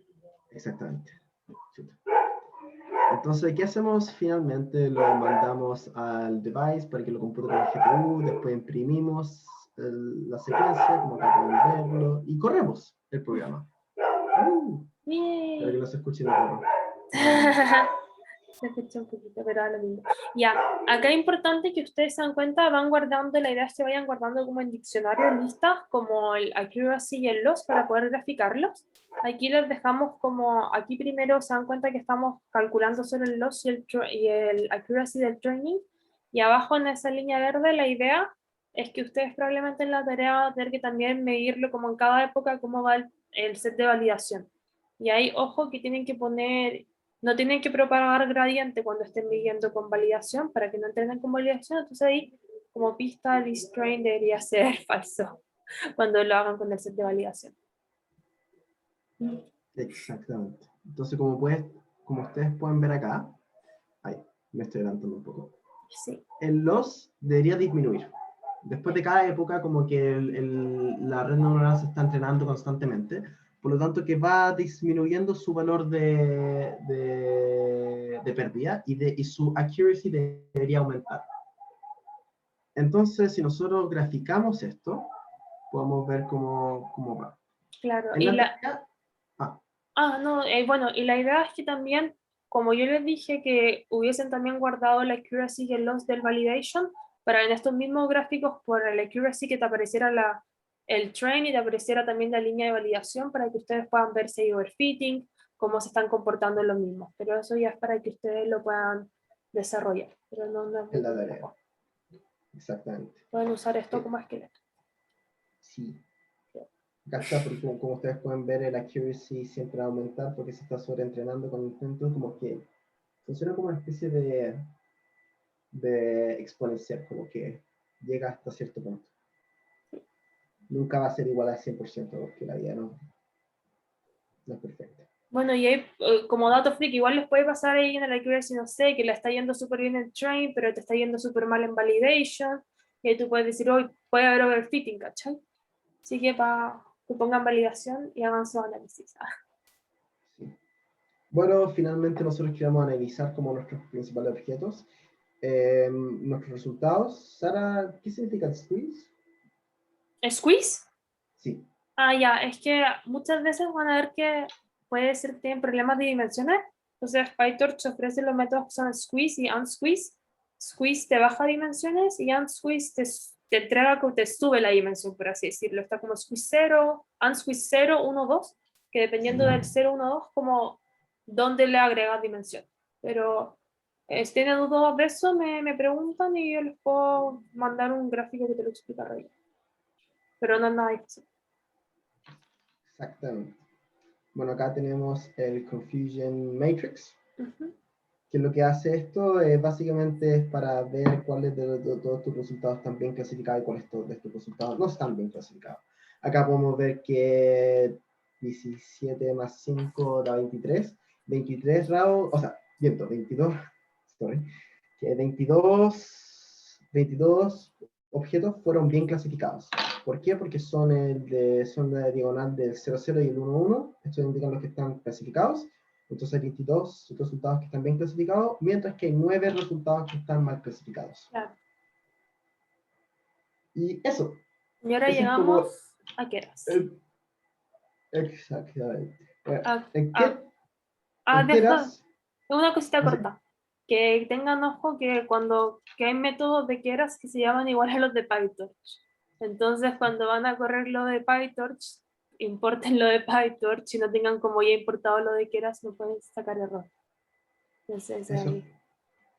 Exactamente. Entonces, ¿qué hacemos? Finalmente lo mandamos al device para que lo compute con el GPU, después imprimimos la secuencia, como acá pueden verlo, y corremos el programa. Para que no se escuche el perro. Se escucha un poquito, pero ahora lo mismo. Ya, acá es importante que ustedes se dan cuenta, van guardando, la idea es que vayan guardando como en diccionarios listas, como el accuracy y el loss para poder graficarlos. Aquí les dejamos como, aquí primero se dan cuenta que estamos calculando solo el loss y el accuracy del training. Y abajo en esa línea verde la idea es que ustedes probablemente en la tarea van a tener que también medirlo como en cada época, cómo va el set de validación. Y ahí, ojo, que tienen que poner, no tienen que propagar gradiente cuando estén midiendo con validación para que no entrenen con validación. Entonces ahí, como pista, el strain debería ser falso cuando lo hagan con el set de validación. Exactamente. Entonces, como ustedes pueden ver acá, ahí, me estoy adelantando un poco. Sí. El loss debería disminuir. Después de cada época, como que la red neuronal se está entrenando constantemente, por lo tanto que va disminuyendo su valor de pérdida y su accuracy debería aumentar. Entonces, si nosotros graficamos esto, podemos ver cómo va. Claro, En y la la, tarea, no, bueno, y la idea es que también, como yo les dije, que hubiesen también guardado la accuracy y el loss del validation, para en estos mismos gráficos, por el accuracy que te apareciera el train y te apareciera también la línea de validación para que ustedes puedan ver si hay overfitting, cómo se están comportando los mismos. Pero eso ya es para que ustedes lo puedan desarrollar. Pero no es muy en la tarea, complejo. exactamente. Pueden usar esto como esqueleto. Sí. Acá está, porque como ustedes pueden ver, el accuracy siempre va a aumentar porque se está sobreentrenando con el intento, como que funciona como una especie de exponencial, como que llega hasta cierto punto. Nunca va a ser igual al 100% porque la vida no es perfecta. Bueno, y ahí, como dato freak, igual les puede pasar ahí en el accuracy, no sé, que le está yendo súper bien en train, pero te está yendo súper mal en validation. Y ahí tú puedes decir, hoy puede haber overfitting, ¿cachai? Así que para que pongan validación y hagan su análisis. Sí. Bueno, finalmente nosotros queremos analizar como nuestros principales objetos. Nuestros resultados. Sara, ¿qué significa el squeeze? ¿Squeeze? Sí. Ah, ya, es que muchas veces van a ver que puede ser que tienen problemas de dimensiones. Entonces, PyTorch ofrece los métodos que son squeeze y unsqueeze. Squeeze te baja dimensiones y unsqueeze te entrega que te sube la dimensión, por así decirlo. Está como squeeze 0, unsqueeze 0, 1, 2, que dependiendo del 0, 1, 2, como dónde le agregas dimensión. Pero si tienen dudas de eso, me preguntan y yo les puedo mandar un gráfico que te lo explica ahí. Pero no es nada difícil. Exactamente. Bueno, acá tenemos el Confusion Matrix. Uh-huh. que lo que hace esto básicamente es para ver cuáles de todos tus resultados están bien clasificados y cuáles de estos resultados no están bien clasificados. Acá podemos ver que 17 más 5 da 23. 23 rounds, o sea, 22, sorry, que 22 objetos fueron bien clasificados. ¿Por qué? Porque son la diagonal del 0, 0 y el 1, 1. Estos indican los que están clasificados. Entonces hay 22 resultados que están bien clasificados, mientras que hay 9 resultados que están mal clasificados. Claro. Y eso. Y ahora Eso llegamos es a Keras. Exactamente. ¿En Keras, una cosita así, corta. Que tengan ojo que hay métodos de Keras que se llaman igual a los de PyTorch. Entonces, cuando van a correr lo de PyTorch, importen lo de PyTorch y no tengan como ya importado lo de Keras, no pueden sacar error. Entonces, ahí.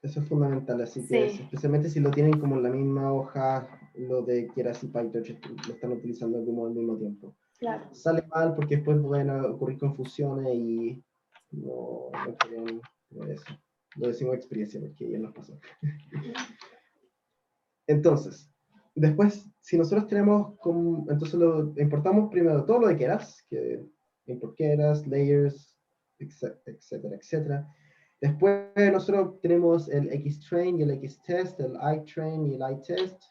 eso es fundamental, así que Sí, especialmente si lo tienen como en la misma hoja, lo de Keras y PyTorch lo están utilizando como al mismo tiempo. claro. Sale mal porque después pueden ocurrir confusiones y no quieren eso. Lo decimos experiencia porque ya nos pasó. Entonces, después, si nosotros tenemos, entonces lo importamos primero todo lo de Keras, que import Keras, layers, etcétera, etcétera. Después nosotros tenemos el xtrain y el xtest, el itrain y el itest,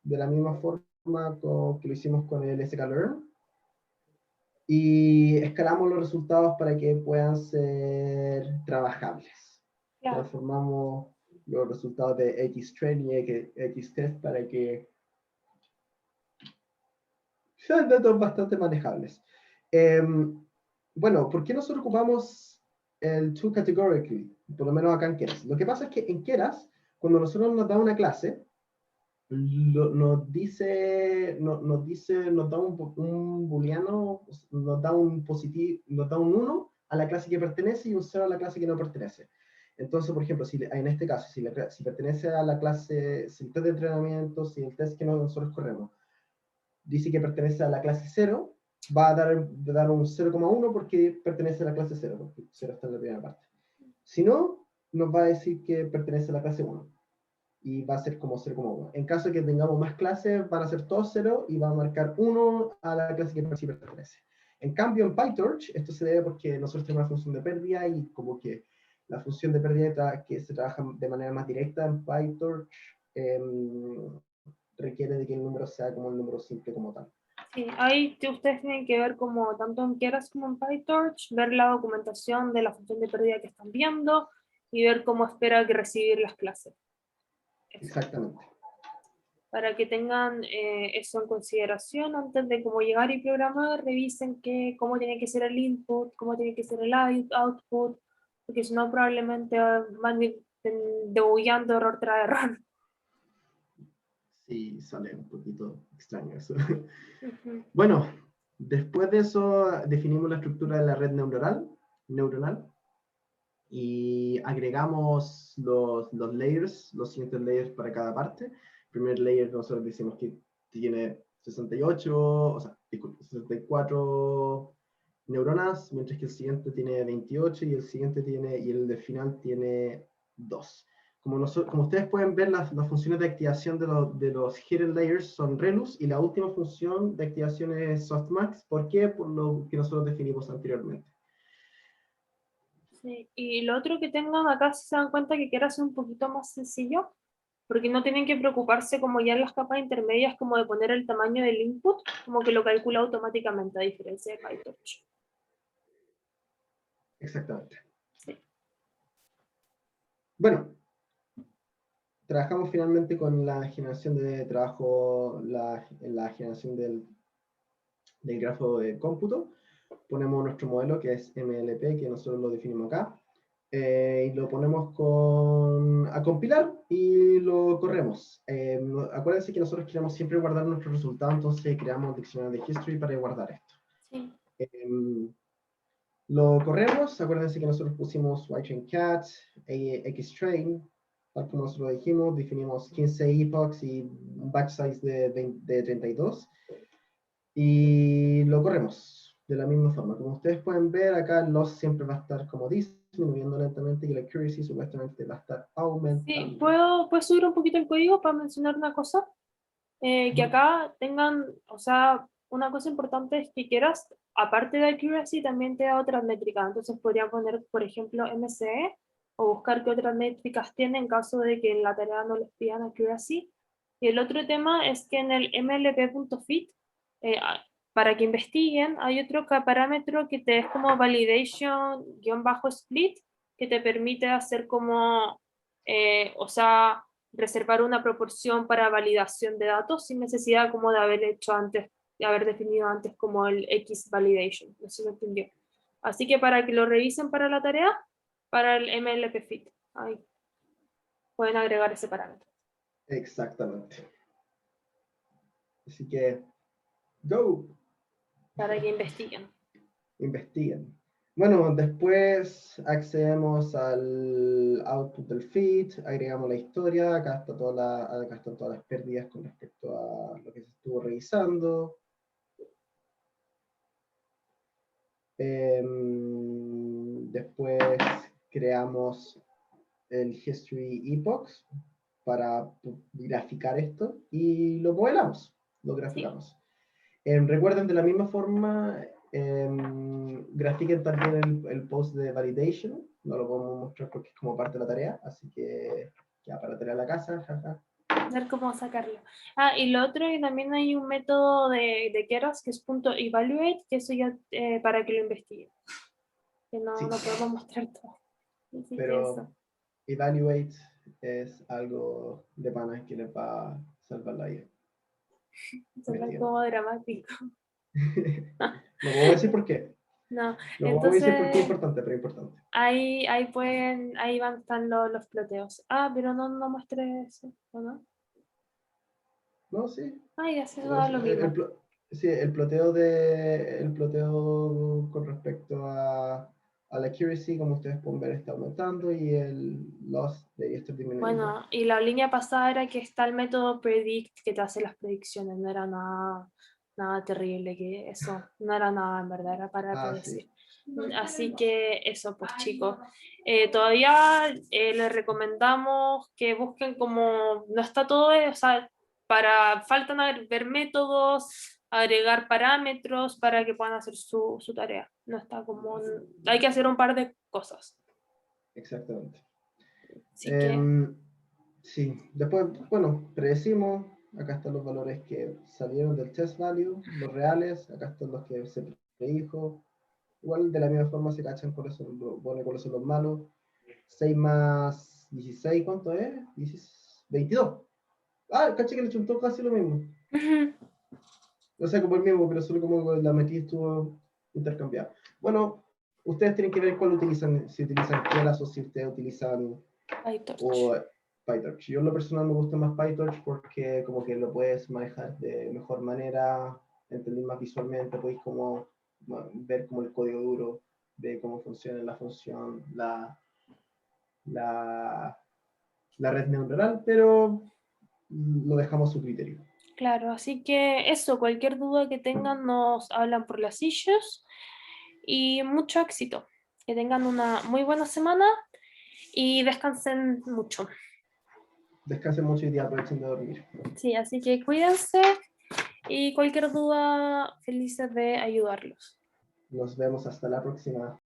de la misma forma que lo hicimos con el sklearn. Y escalamos los resultados para que puedan ser trabajables. Claro. Transformamos los resultados de xtrain y xtest para que sean datos bastante manejables. Bueno, ¿por qué nosotros ocupamos el two categorically? Por lo menos acá en Keras. Lo que pasa es que en Keras, cuando nosotros nos da una clase, nos da un booleano, nos da un positivo, nos da un 1 a la clase que pertenece y un 0 a la clase que no pertenece. Entonces, por ejemplo, en este caso, si pertenece a la clase, si el test de entrenamiento, si el test que nosotros corremos dice que pertenece a la clase 0, va a dar un 0,1 porque pertenece a la clase 0, porque 0 está en la primera parte. Si no, nos va a decir que pertenece a la clase 1 y va a ser como 0,1. En caso de que tengamos más clases, van a ser todos 0 y va a marcar 1 a la clase que sí pertenece. En cambio, en PyTorch, esto se debe porque nosotros tenemos una función de pérdida y como que la función de pérdida que se trabaja de manera más directa en PyTorch requiere de que el número sea como el número simple como tal. Sí, ahí ustedes tienen que ver como tanto en Keras como en PyTorch, ver la documentación de la función de pérdida que están viendo y ver cómo espera que recibir las clases. Eso. Exactamente. Para que tengan eso en consideración antes de cómo llegar y programar, revisen cómo tiene que ser el input, cómo tiene que ser el output, porque si no probablemente van debugueando error tras error. Sí, sale un poquito extraño eso. Uh-huh. Bueno, después de eso definimos la estructura de la red neuronal y agregamos los layers, los siguientes layers para cada parte. El primer layer nosotros decimos que tiene 68, o sea, 64 neuronas, mientras que el siguiente tiene 28 y el de final tiene 2. Como ustedes pueden ver, las funciones de activación de los hidden layers son relus y la última función de activación es softmax. ¿Por qué? Por lo que nosotros definimos anteriormente. Sí. Y lo otro que tengan acá, si se dan cuenta que quiero hacer un poquito más sencillo, porque no tienen que preocuparse como ya en las capas intermedias como de poner el tamaño del input, como que lo calcula automáticamente a diferencia de PyTorch. Exactamente. Sí. Bueno, trabajamos finalmente con la generación de trabajo, la generación del grafo de cómputo. Ponemos nuestro modelo que es MLP, que nosotros lo definimos acá, y lo ponemos a compilar y lo corremos. Acuérdense que nosotros queremos siempre guardar nuestros resultados, entonces creamos el diccionario de history para guardar esto. Sí. Lo corremos, acuérdense que nosotros pusimos ytrain cat, xtrain, tal como nosotros lo dijimos, definimos 15 epochs y un batch size de 32. Y lo corremos de la misma forma. Como ustedes pueden ver, acá el loss siempre va a estar como dice, disminuyendo lentamente y la accuracy supuestamente va a estar aumentando. Sí, ¿puedo subir un poquito el código para mencionar una cosa? Que acá tengan, o sea, una cosa importante es que quieras, aparte de accuracy, también te da otras métricas. Entonces podría poner, por ejemplo, MCE o buscar qué otras métricas tiene en caso de que en la tarea no les pidan accuracy. Y el otro tema es que en el mlp.fit, para que investiguen, hay otro parámetro que te es como validation-split, que te permite hacer como, o sea, reservar una proporción para validación de datos sin necesidad como de haber hecho antes, de haber definido antes como el X validation. No sé si me entendió. Así que para que lo revisen para la tarea, para el MLP Fit, ahí pueden agregar ese parámetro. Exactamente. Así que, go. Para que investiguen. Investiguen. Bueno, después accedemos al output del feed, agregamos la historia, acá están todas las pérdidas con respecto a lo que se estuvo revisando. Después creamos el history epochs para graficar esto y lo modelamos, lo graficamos. Sí. Recuerden de la misma forma, grafiquen también el post de validation, no lo podemos mostrar porque es como parte de la tarea, así que ya para la tarea de la casa, jaja. Ver cómo sacarlo. Ah, y lo otro, y también hay un método de Keras que es .evaluate, que eso ya para que lo investiguen. Que no, sí, no podemos mostrar todo. Así pero evaluate es algo de pana que les va a salvar la vida. Suena como dramático. No puedo decir por qué. No, no entonces, puedo decir por qué es importante, pero es importante. Ahí van están los ploteos. Ah, pero no muestre eso, ¿o no? No, sí. Ay, así da lo mismo. Sí, el ploteo con respecto a la accuracy, como ustedes pueden ver, está aumentando y el loss debería estar disminuyendo. Bueno, y la línea pasada era que está el método predict que te hace las predicciones, no era nada terrible, que eso no era nada en verdad, era para predecir. Sí. Así que eso, pues chicos, todavía les recomendamos que busquen como, no está todo, o sea, faltan ver métodos, agregar parámetros para que puedan hacer su tarea. No está como, hay que hacer un par de cosas. Exactamente. Así que... Sí, después, bueno, predecimos, acá están los valores que salieron del test value, los reales, acá están los que se predijo. Igual de la misma forma se cachan cuáles son los malos. 6 más 16, ¿cuánto es? 22. Ah, caché que le chuntó casi lo mismo. O sea, como el mismo, pero solo como la metí estuvo intercambiada. Bueno, ustedes tienen que ver cuál utilizan, si utilizan Keras o si ustedes utilizan PyTorch. Yo en lo personal me gusta más PyTorch porque como que lo puedes manejar de mejor manera, entender más visualmente, podéis como ver como el código duro, ver cómo funciona la función, la red neuronal, pero lo dejamos a su criterio. Claro, así que eso, cualquier duda que tengan nos hablan por las issues y mucho éxito. Que tengan una muy buena semana y descansen mucho. Descansen mucho y aprovechen de dormir. Sí, así que cuídense y cualquier duda, felices de ayudarlos. Nos vemos hasta la próxima.